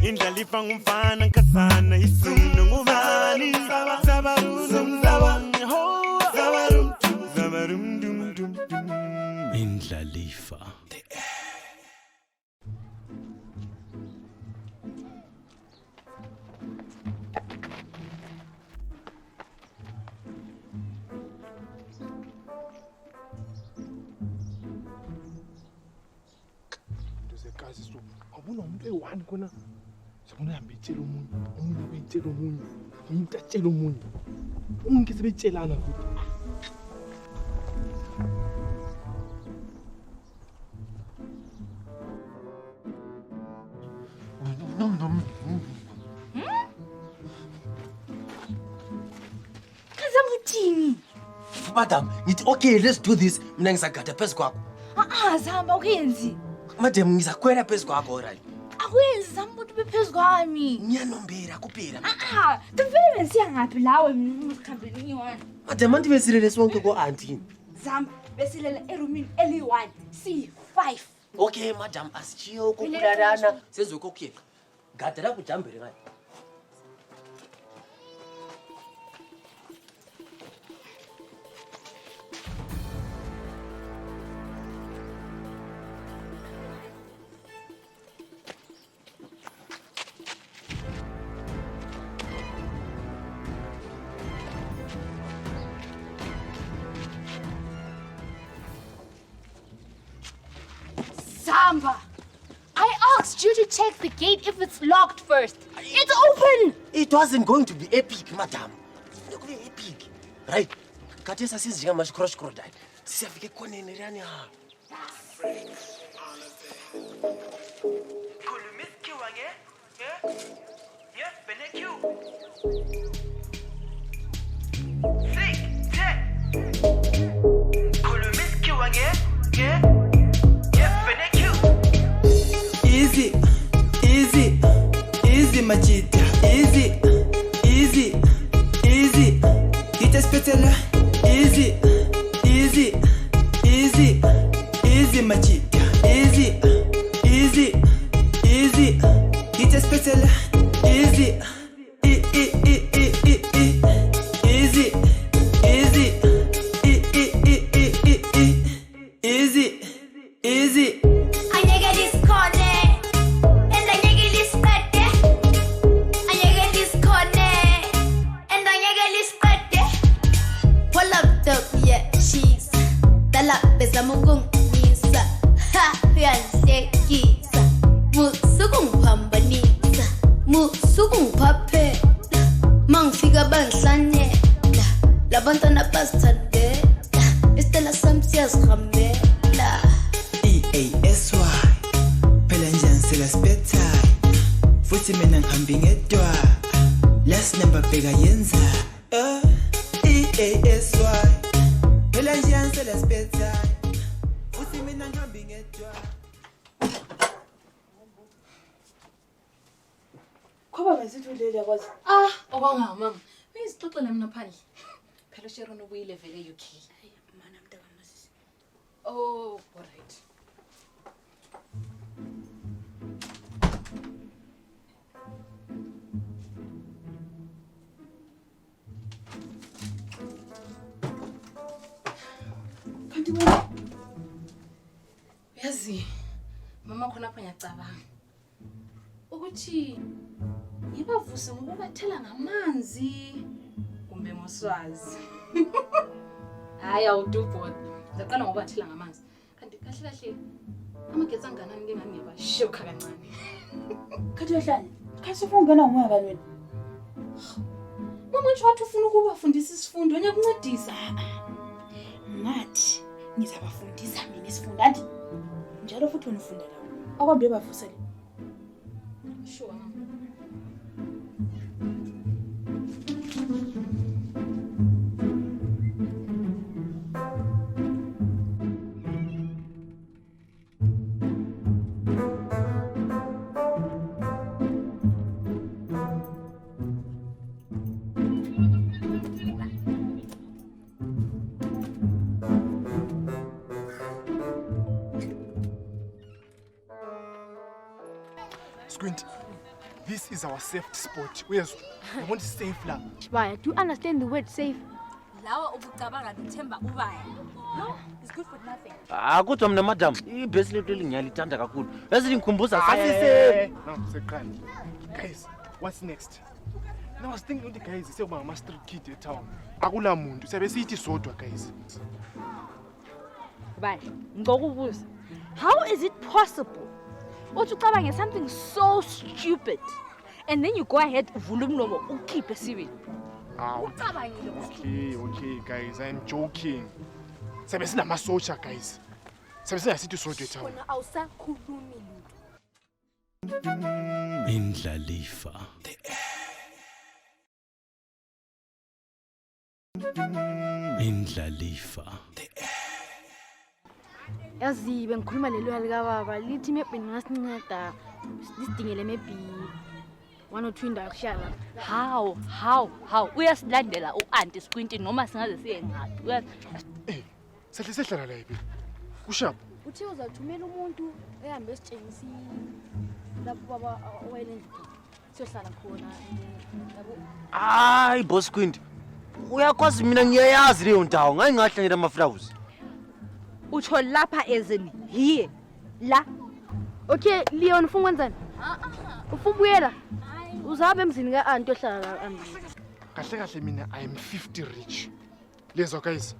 Indlalifa ngumfana nkasana isunu ngubani zabarum dum dum dum Indlalifa ndizekazi so awubona umuntu eyi-1 khona sabona uhambe etshela omunye betshela omunye umuntu atshela omunye onke sebetshelana futhi Madam, it's okay, let's do this. Mina ngizagada phezu kwakho. Zama ukuyenzi. Madam, ngizakwela phezu kwakho alright. Akuyenzi Zama ukuthi bephezu kwami. Ngiyanombera kuphela. Tuvele bensiya ngaphi lawe mkhambeni ngiyi-1. Madam, anti besilele sonke ko-auntie. Zama besilele erumini eli-1 C5. Okay, madam, asichiyo ukukulalana sezokukhipha. Gada la kujambele ngayo. Zamba, I asked you to check the gate if it's locked first. It's open! It wasn't going to be epic, madam. It's not going to be epic. Right? Katesa says you must cross crocodile. Siyafike konene rani ha. Kulumiski wange? Yeah, beneku. 6, 10. Kulumiski wange? Yeah, beneku. Easy, easy, easy, machita. Easy, easy, easy. Kita spetela. Easy, easy, easy, easy, machita. Easy, easy, easy. Kita spetela. Easy, easy, easy, easy, easy. Bezamukungisa, uyangihlekisa, musukungiphambanisa, musukungiphapela, mangifika bangihlanyela, labantwana basithandela, isitela sami siyazihambela. EASY, phela njani selaspethayo, futhi mina ngihambi ngedwa, last number bheka yenza. EASY, phela njani selaspethayo. Khoba besithulele kwazi. Okwanga mama. Uyizixoxela mina phandle. Phela Sharon ubuyile vele UK. Hayi mana mntaka masisi. Oh, all right. Kanti wena Yazi mama khona apha ngiyacabanga ukuthi ngibavuse ngokubathela ngamanzi kumbe ngoswazi. Hayi awudubhoda. Ngizaqala ngokubathela ngamanzi. Kanti kahle kahle Amagetsi anganani ke ngangeba shokha kancane. Khathi uyahlanya. Khathi ufuna ukungena umoya kanwena. Mama nje wathi ufuna ukubafundisa isifundo wenye kuncedisa. Ngathi ngizabafundisa mina isifundo anti njalo futhi unifunda lawo. Akwambe bavusele. Sure mama. Squint, this is our safe spot. Where's I want to safe la. Shibaya, do you understand the word safe? Lawa ubucabanga nothemba ubaya. No, it's good for nothing. Akutho mna madam, ibhesi lethu ngiyalithanda kakhulu. Bese lingikhumbuza No, second. Guys, what's next? Now I was thinking the guys say about street kid in town. Akula muntu, siyabe sithi sodwa guys. Bye. Ngokubuza. How is it possible? Uthi ucabange something so stupid and then you go ahead uvula umlomo ukhiphe sibili. Okay, guys, I'm joking. Siyabe sinama soldier guys. Siyabe sinasithi sodwa in town. Khona awusakhulumi lutho. Indlalifa. Indlalifa. Yazi bengikhuluma lelo lika baba lithi maybe ngasinceda sidingele maybe 1 or 2 indawo kushala. How? Uyasilandela uanti Squinty noma singaze siye ngaphi. Sehlala la ibi. Ushap. Uthi uzathumela umuntu ehambe esitshengisi lapho baba owayelendlu. Siyohlala khona yabo. Hayi boss Squint. Uyakwazi mina ngiyayazi leyo ndawo, ngahlanyela amaflowers. Utsho lapha ezini here la. Okay, Leon ufuna kwenzani? Ufuna buyela? Uzabe emzini ka aunty ohlala la ambili. Kahle mina I am 50 rich. Lezo guys.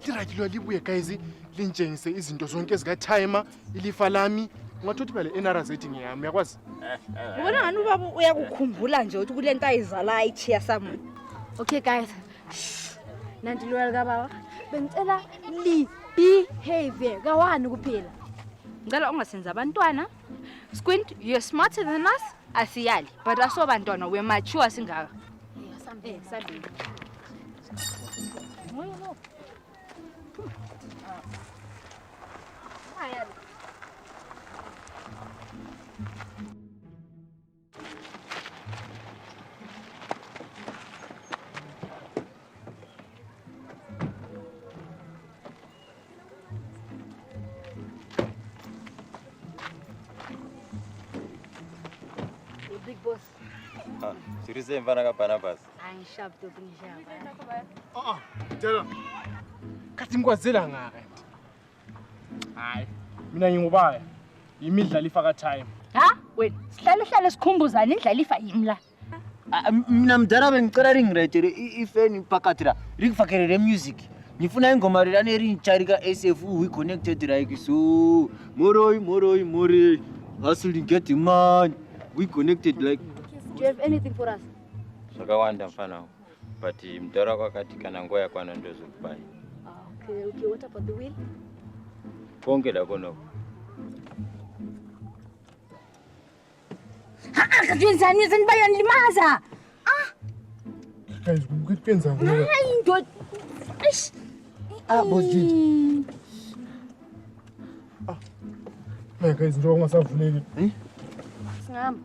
Liraythi lo libuye guys linjengise izinto zonke ezika timer, ilifa lami. Ungathothi bale NRZ ngiyami, uyakwazi? Ubona ngani ubaba uyakukhumbula nje ukuthi kulento ayizala ayichiya samu. Okay guys. Nanti lo lika baba. Bengicela behavior kawani kuphela. Ngicela ungasenza abantwana. Squint, you're smarter than us. Asiyali, but asobantwana we mature singaka. Sabi. No. Big boss. Seriously, mfana ka Barnabas. Angishap to ngishapa. Tell. Kathi ngikwazela ngaka. Hayi. Mina ngingubaya. Imidlalifa ka time. Ha? Wena, sihlale sikhumbuzana indlalifa yimla. Mina mdala bengicela ringirejele ifeni phakathi la. Ringifakele le music. Ngifuna ingoma lana erintsharika SF we connected like so. Moroi. Hustle get man. We connected like. Do you have anything for us? Zvakawanda mfana. But mdara kwakati kana ngoya kwana ndo zokubaya. Okay, what about the wheel? Konke la kono. Kenzani bayonlimaza. Guys, ukwenza ngoba. Hayi ndo. Boss Jint. Guys, njengoba ungasavuleki. Singamba.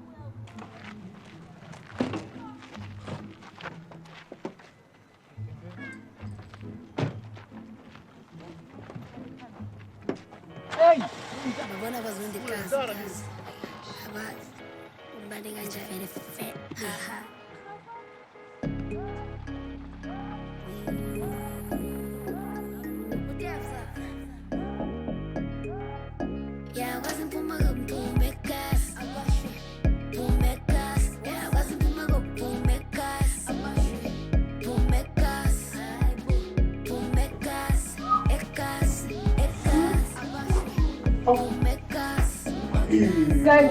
Babona bazondikazi aba ubale kanje vele fat aha yeah wasn't for my pumekas yeah wasn't for my pumekas ekas pumekas Guys.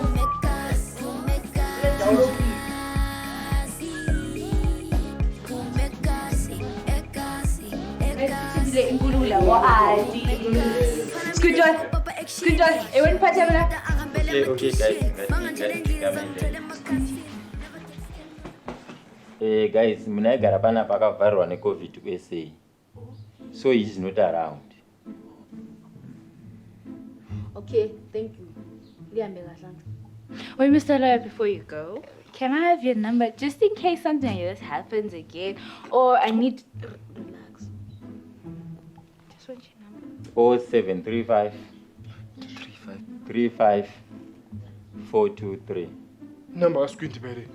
Okay, guys, mina igara pana pakavharirwa neCovid USA. So he is not around. Okay, thank you. Lihambe kahle. Wait, Mr. Lawyer, before you go, can I have your number just in case something like this happens again? Or I need... Relax. Just want your number. 0735 35 423. Number ka-Squint Bere.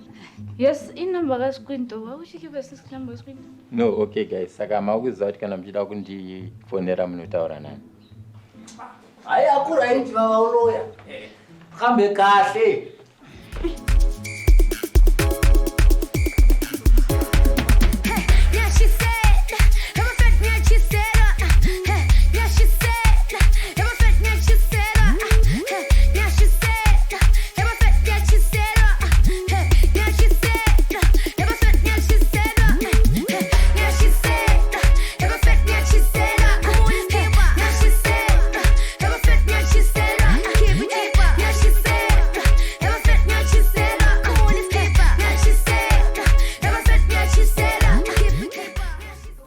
Yes, in number of Squinto. Why would you give us this number of Squinto? No, okay guys. Saka makuziva kuti kana muchida kundifonera munotaura nani. Hayi akuraiti baba uloya. Hambe kahle.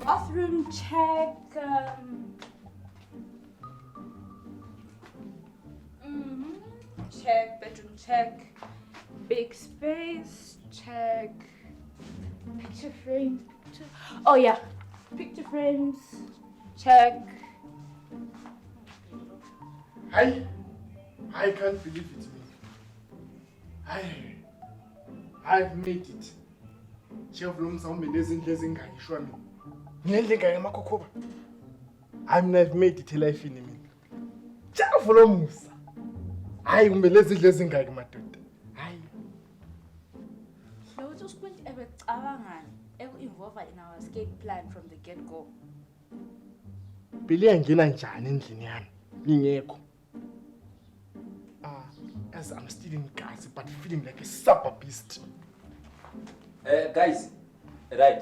Bathroom check. Check. Bedroom check. Big space check. Picture frame. Oh yeah, picture frames check. I can't believe it. I've made it. Chef lo msawumbe lezinto ezingayishwa mina. Ngendlela yamakhokoba. I've made it elifini mina. Chef lo musa. Hayi kumbe lezinto ezingaki madoda. Hayi. Lo uthi Squint ebecabangani eku-involve in our escape plan from the get-go. Bili yangena njani endlini yami? Ngingekho. As I'm still in gas but feeling like a super beast. Guys, right.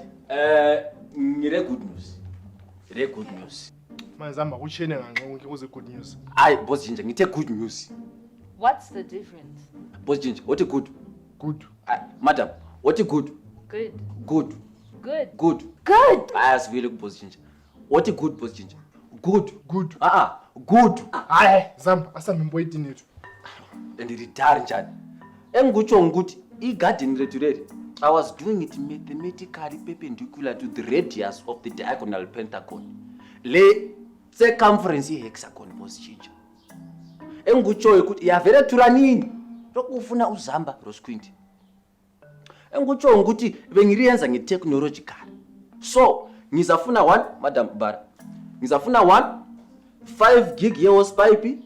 Ngire good news. Re good news. Mazamba kuchene nganqonke kuze good news. Hayi boss Jinja, ngithe good news. What's the difference? Boss Jinja, what a good? Good. Madam, what a good? Good. Good. Good. Good. Good. As we look boss Jinja. What a good boss Jinja. Good. Good. Good. Hayi, Zamba asamimbo idini yethu. And retire njani. Engikutsho ukuthi I-garden return. I was doing it mathematically perpendicular to the radius of the diagonal pentagon. Le circumference hexagon boss Jinja. Engikutsho ukuthi iyavele thula nini? Lokufuna uzamba Rosquint. Engikutsho ukuthi bengiriyenza nge-technological. So, ngizafuna 1 Madam Bara. Ngizafuna 1 5 gig ye-hosepipe,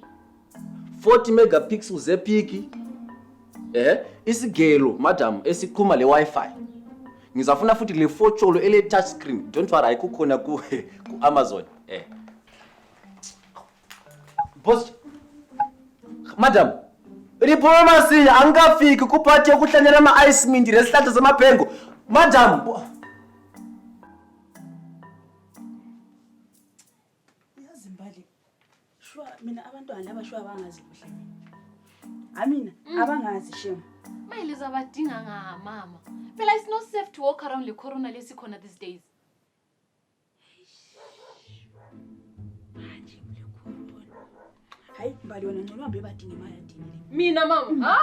40 megapixels epiki. Isigelo madam esikhuma le Wi-Fi. Ngizafuna futhi le photo ele touch screen. Don't worry ayikukhona ku Amazon. Boss Madam, riphuma masinya angikafiki kuphathi ukuhlanyela ama-ice mint lesihlahla zamaphengo. Madam, Yazimbali. Shwa mina abantwana laba shwa abangazi kuhle. Amina abangazi shem. Mayeliza badinga mama. Phela it's not safe to walk around le corona lesikhona these days. Hayi mbali wena ngcono hambe badinga imali yadinile. Mina mama.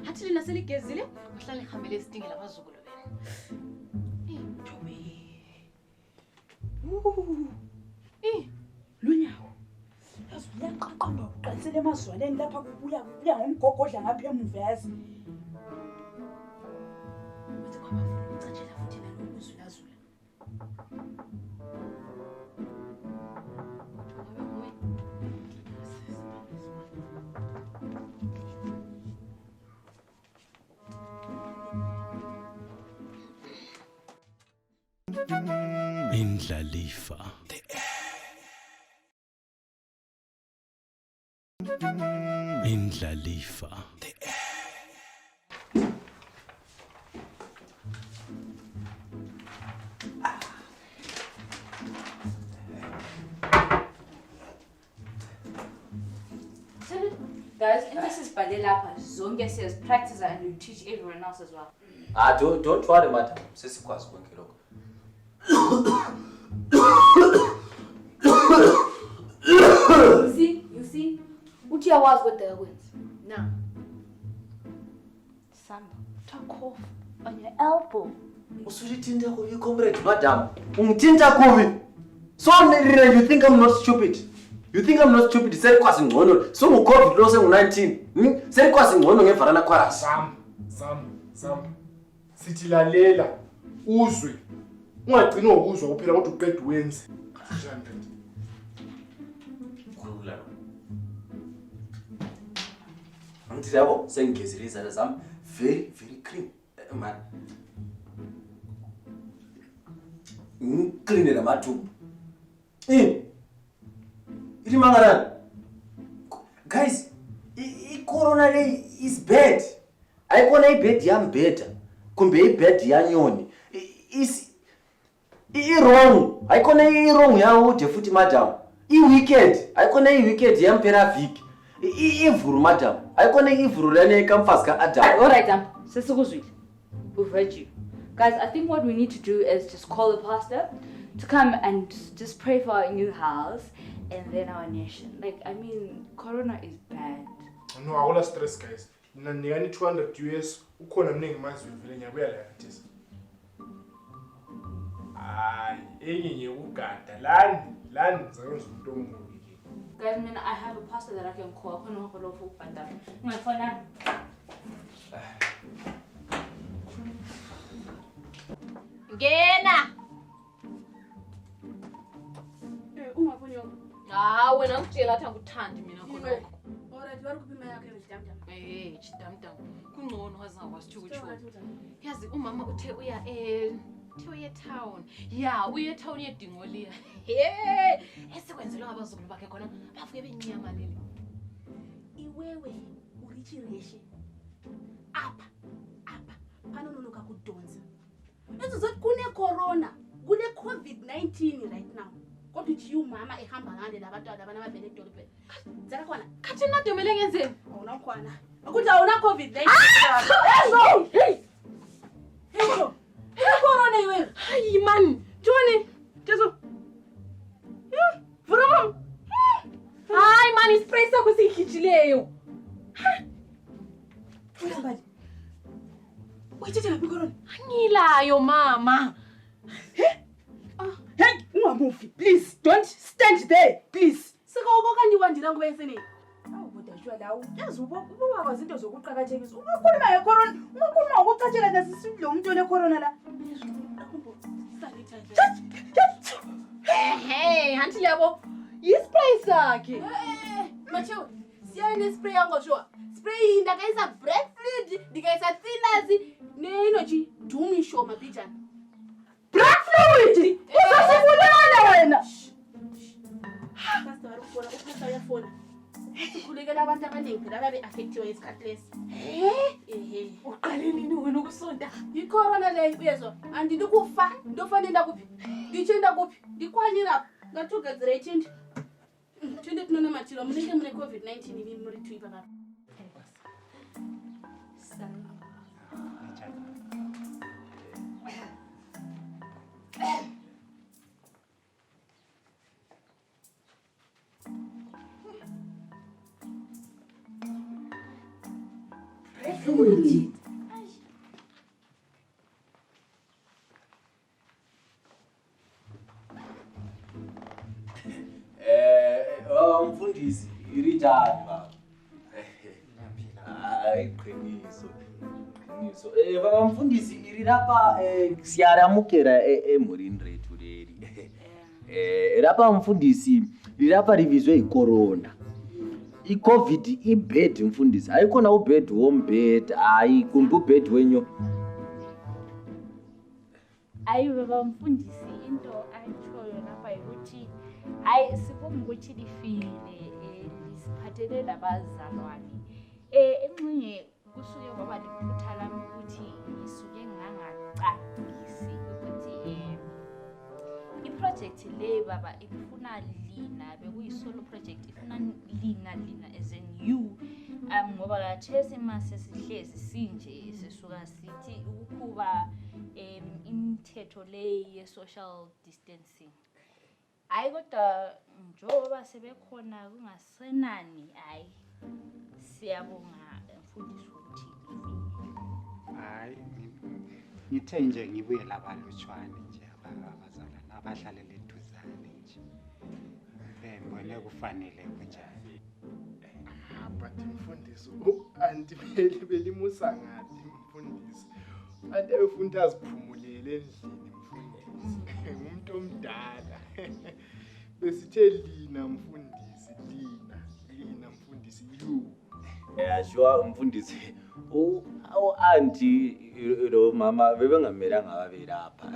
Hathi lina seligezile, uhlale khambele isidingela abazukulu benu. Lunyawo. Yazi uyaqaqamba uqalisele emazwaneni lapha kubuya ngomgogodla ngapha emuva yazi. Uthi kwabafuna ukucatshela futhi nalokuzulazula. Indlalifa. Indlalifa. Guys, and this is Balelapa. Zonge says practice and you teach everyone else as well. Don't worry, madam. Sesikwazi konke lokho. You see? Uti awazi what the wins. Now. Samba, talk off on your elbow. Usulitinda kubi comrade, madam. Umtinda kubi. So you think I'm not stupid? You think I'm not stupid? Serikwazi ngcono. So COVID lo sengu-19. Serikwazi ngcono ngevara na chorus. Sam. Sithi lalela uzwe. Ungagcina ukuzwa kuphela kodwa uqeda wenze. Njani kanti? Khulula. Angithi yabo sengigezile izandla zami very clean. Man. Clean la mathumbu. Iti mangarani? Guys, corona is bad. Ayikona ibed yambeda kumbe ibed yanyoni. Is wrong. Ayikona wrong yaude futhi madam. Wicked. Ayikona wicked yampera viki. Ivuru madam. Ayikona ivuru lene kamfasi ka Adam. All right, sesikuzwile. We've heard you. Guys, I think what we need to do is just call the pastor to come and just pray for our new house and then our nation. Like, I mean, corona is bad. No, I will stress, guys. Nani 200 US ukhona mningi mazwi vile nyabuya la yathisa. Enye nje ugada lani zayenza umuntu omubi. Guys, I have a pastor that I can call. Khona ngolo fu ubhadala. Ngifona. Ngena. Ungabonyo. Wena ngitshela athi angikuthandi mina khona. Alright, bari kuphi imali yakhe ngidamdam. Chidamdam. Kungcono wasithukutshu. Yazi umama uthe uya town. Yeah, uye town yedingoliya. Esekwenzelwa abazukulu bakhe khona bavuke benciyama leli. Iwewe urichi reshe. Apha. Phana nonoka kudonsa. Ezozothi kune corona, kune COVID-19 right now. Kodwa uthi umama ehamba ngande labantwana abana abavele edolobheni. Dzaka khona. Khathi nadomele ngenzeni? Awuna khona. Ukuthi awuna COVID-19. Hey, corona iwe. Hayi man, Johnny. Jesu. Vurama. Hayi man, ispray sakho sikhitshileyo. Usibali. Uyithethe ngaphi corona? Angilayo mama. Hey, ungamuvi. Please don't stand there, please. Sikoko kanti wandila ngoba eseni. Awubuda shwa lawo. Yazi ubaba izinto zokuqhakathekisa. Ukhuluma ngecorona, ukhuluma ngokucatshela nasisindle umuntu ole corona la. Hey, hanti yabo. Ispray sakhe. Macho, siyane spray yango shwa. Spray ndakaisa bread fluid, ndikaisa thinners, nenochi dumi show mabijana. Bread fluid. Usasibulala wena. Pastor ukubona upasa uyafona. Sikhulekela abantu abaningi phela babe affectiwe isikhathi lesi. Uqale nini wena ukusonda? Icorona leyo uyezwa. Andidi kufa, ndofanele kuphi? Ngichinda kuphi? Ndikwanyira ngathuka zirethindi. Thinde tunona mathilo mnike mne COVID-19 ibi muri thuiba baba. Mfundisi irijani baba. Qiniso. Baba mfundisi irilapha siyaramukela emurini rethu leli. Lapha mfundisi ilapha livizwe icorona. I-COVID ibed mfundisi. Ayikhona ubed wombed, hayi kumbe ubed wenyo. Ayi baba mfundisi into ayitshoyo lapha ukuthi hayi sibonga ukuthi lifile lisiphathele labazalwane Ingxenye kusuke kwaba liphutha lami ukuthi ngisuke ngangacacisi ukuthi i-project le baba ifuna lina bekuyisolo project ifuna lina as in you ngoba kathesi mase sihlezi sinje sisuka sithi ukukhuba imithetho le ye-social distancing. Hayi kodwa njengoba sebekhona kungasenani hayi siyabonga mfundisi ukuthi hayi ngithe nje ngibuye labalutshwane nje abazalwana abahlalele eduzane nje bengibone kufanele kunjani. But mfundisi anti belimusa ngathi mfundisi ade ufunda aziphumulele endlini mfundisi ngumuntu omdala besithe lina mfundisi lina mfundisi you sure mfundisi auntie lo mama bebengamelanga babe lapha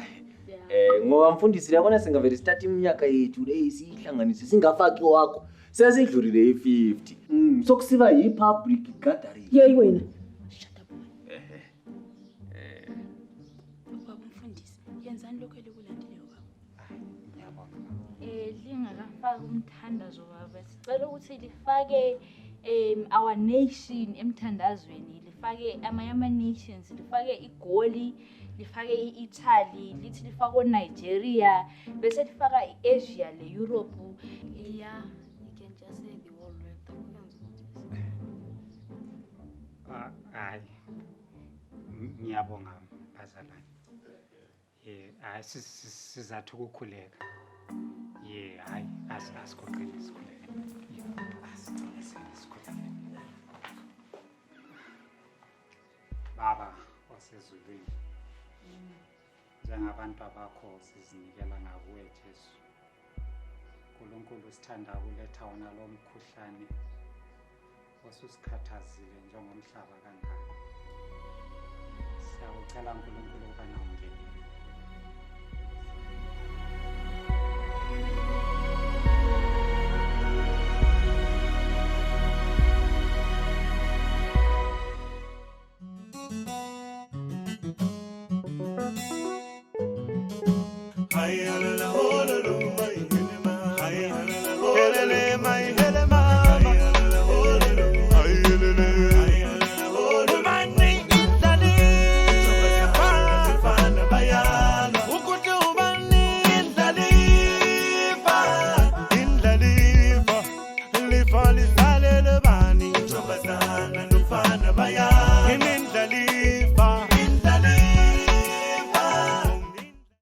ngoba mfundisi yabona singavele start iminyaka yethu le sihlanganise singafaki wakho sesidlulile i50 sokusiba yi-public gathering yeyi wena shut up baba mfundisi yenzani lokho elikulandileyo baba ngiyabonga lingakafaki umthandazo baba sicela ukuthi lifake our nation emthandazweni lifake ama-nations lifake igoli lifake i-Italy lithi lifake Nigeria bese lifaka i-Asia le-Europe Yeah, you can just say the whole world. hayi ngiyabonga bazalwane hayi sizathu ukukhuleka hayi asikoqeni isikhuleke baba wasezulwini njengabantu abakho sizinikela ngakuwe Jesu uNkulunkulu sithanda ukuletha wona lo mkhuhlane osusikhathazile njengomhlaba kangaka. Siyacela uNkulunkulu ukubana ungene